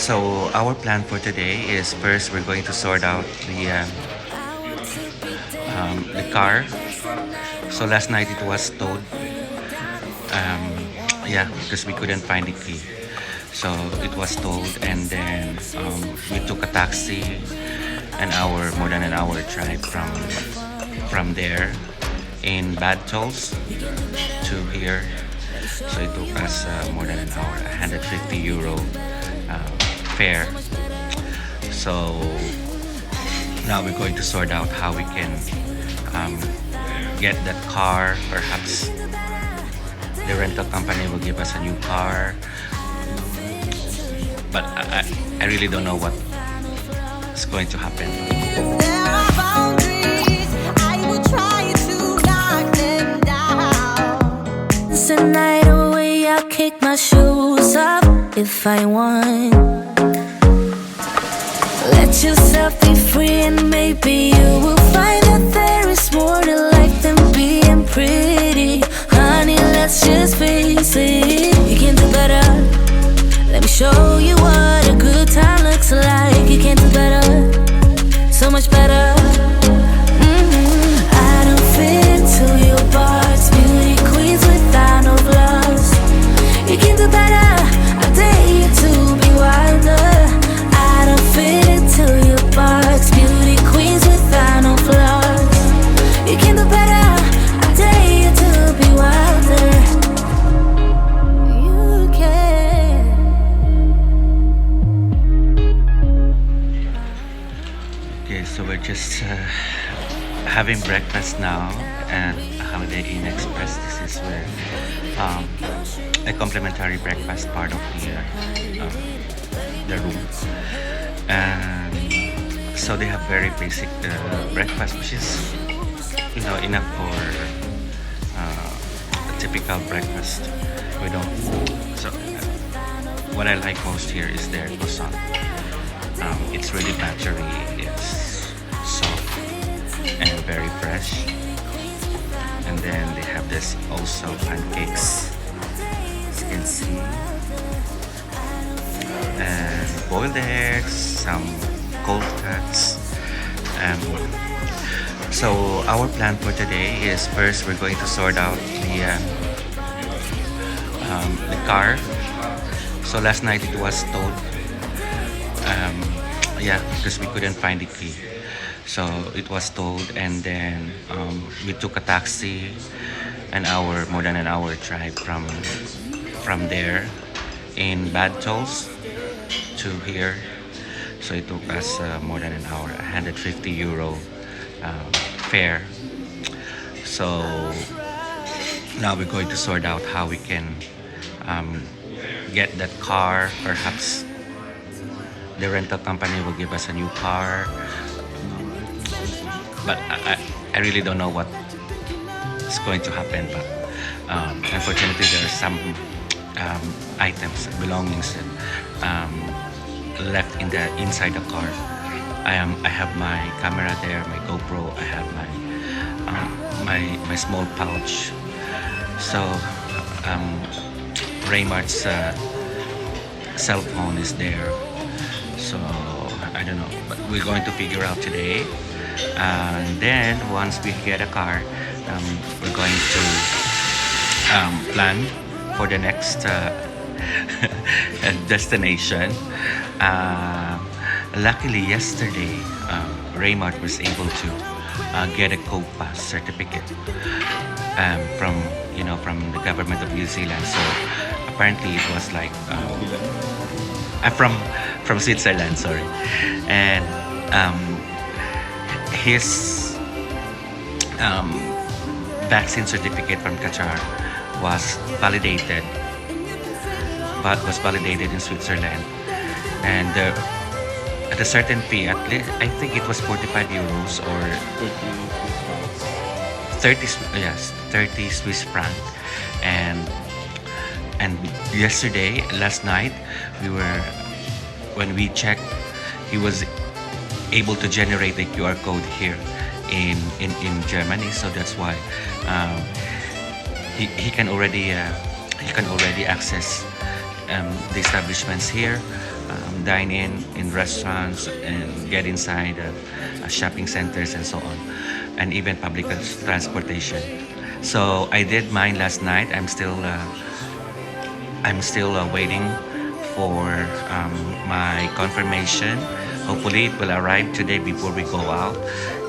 So our plan for today is first we're going to sort out the car. So last night it was towed. Yeah, because we couldn't find the key. So it was towed, and then we took a taxi, more than an hour drive from there in bad tolls to here. So it took us more than an hour, 150 euro fare. So now we're going to sort out how we can get that car. Perhaps the rental company will give us a new car, but I really don't know what is going to happen. There are boundaries, I will try to knock them down. It's a night away, I'll kick my shoes up if I want. Let yourself be free and maybe you will find that there is more to life than being pretty. Honey, let's just face it, you can do better. Let me show you what a good time looks like. You can do better, so much better. I don't fit into your box. Beauty queens without no flaws. You can do better, I dare you to be wilder. I don't fit into your box. Beauty queens without no flaws. You can do better, I dare you to be wilder. You can. Okay, so we're just having breakfast now at Holiday Inn Express. This is where a complimentary breakfast part of the room, and so they have very basic breakfast, which is enough for a typical breakfast. We don't. So what I like most here is their croissant. It's really buttery. It's soft and very fresh. And then they have this also pancakes, as you can see, and boiled eggs, some cold cuts. So our plan for today is first we're going to sort out the car. So last night it was towed. Yeah, because we couldn't find the key. So it was towed, and then we took a taxi, more than an hour drive from there in bad tolls to here. So it took us more than an hour, 150 euro fare. So now we're going to sort out how we can get that car. Perhaps the rental company will give us a new car, but I really don't know what is going to happen. But unfortunately, there are some items, belongings left inside the car. I have my camera there, my GoPro. I have my small pouch. So Raymart's cell phone is there. So I don't know, but we're going to figure out today. And then once we get a car, we're going to plan for the next destination. Luckily yesterday, Raymart was able to get a co-pass certificate from the government of New Zealand. So apparently it was like from Switzerland, sorry, and his vaccine certificate from Qatar was validated in Switzerland, and at a certain fee, at least I think it was 45 euros or 30 Swiss franc, and last night when we checked, he was able to generate a QR code here in Germany. So that's why he can already access the establishments here. dine in restaurants and get inside shopping centers and so on, and even public transportation. So I did mine last night. I'm still waiting for my confirmation. Hopefully it will arrive today before we go out,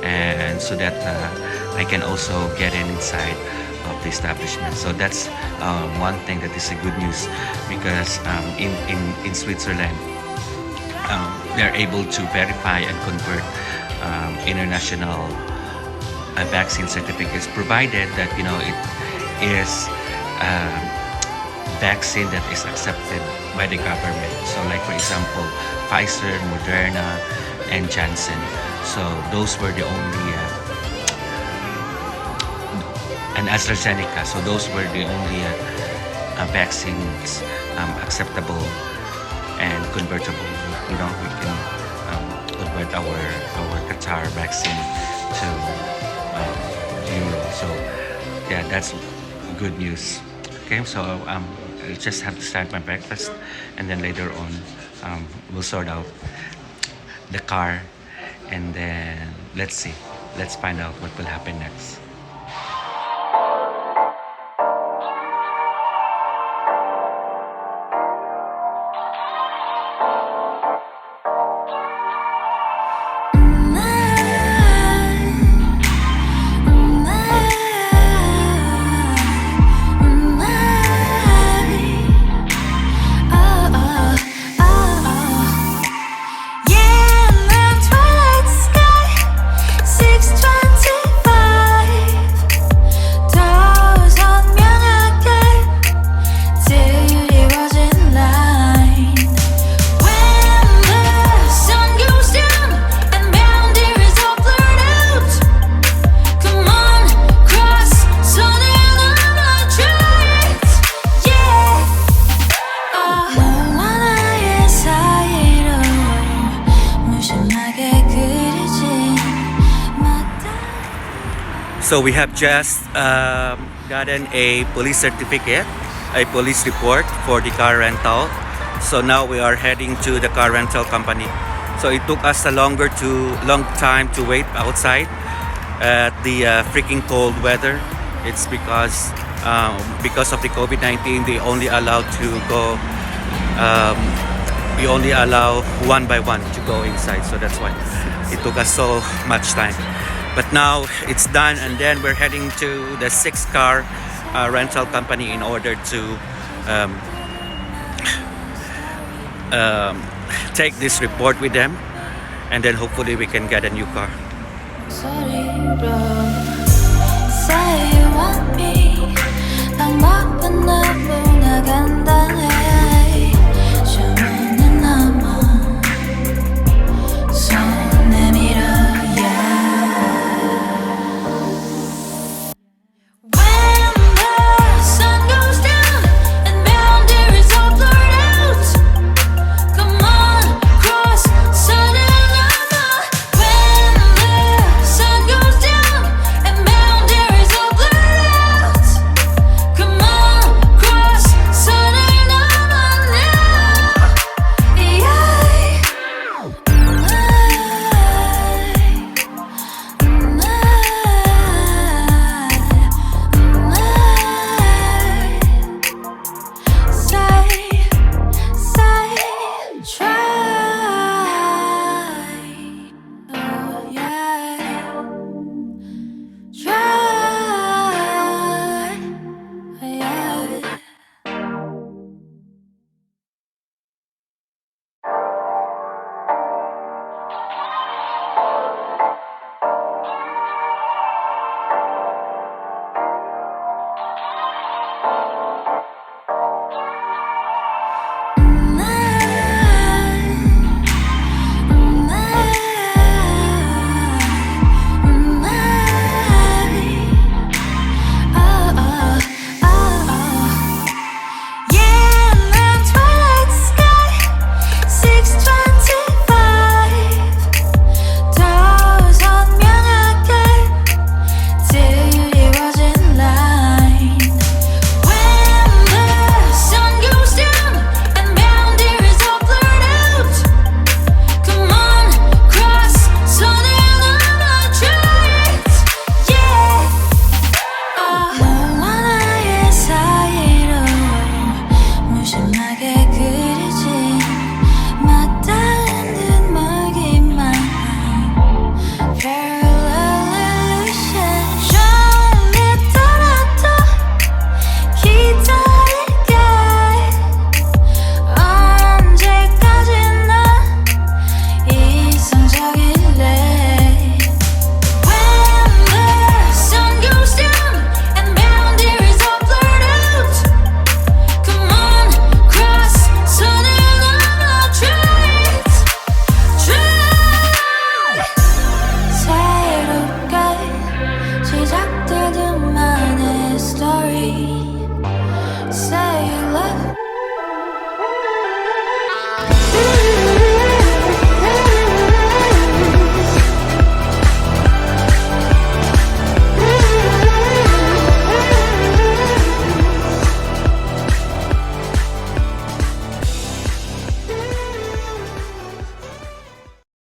and so that I can also get inside of the establishment. So that's one thing that is a good news, because in Switzerland they're able to verify and convert international vaccine certificates, provided that it is vaccine that is accepted by the government. So like for example, Pfizer, Moderna, and Janssen. So those were the only and AstraZeneca. So those were the only vaccines acceptable and convertible. We can convert our Qatar vaccine to euro. So yeah, that's good news. Okay, so I just have to start my breakfast, and then later on we'll sort out the car, and then let's find out what will happen next. So we have just gotten a police certificate, a police report for the car rental. So now we are heading to the car rental company. So it took us a long time to wait outside at the freaking cold weather. It's because of the COVID-19, they only allowed to go. We only allow one by one to go inside. So that's why it took us so much time. But now it's done, and then we're heading to the Sixt Car Rental Company in order to take this report with them, and then hopefully we can get a new car. Sorry, bro. Say you want me. 난 바쁜 나무 나간다네.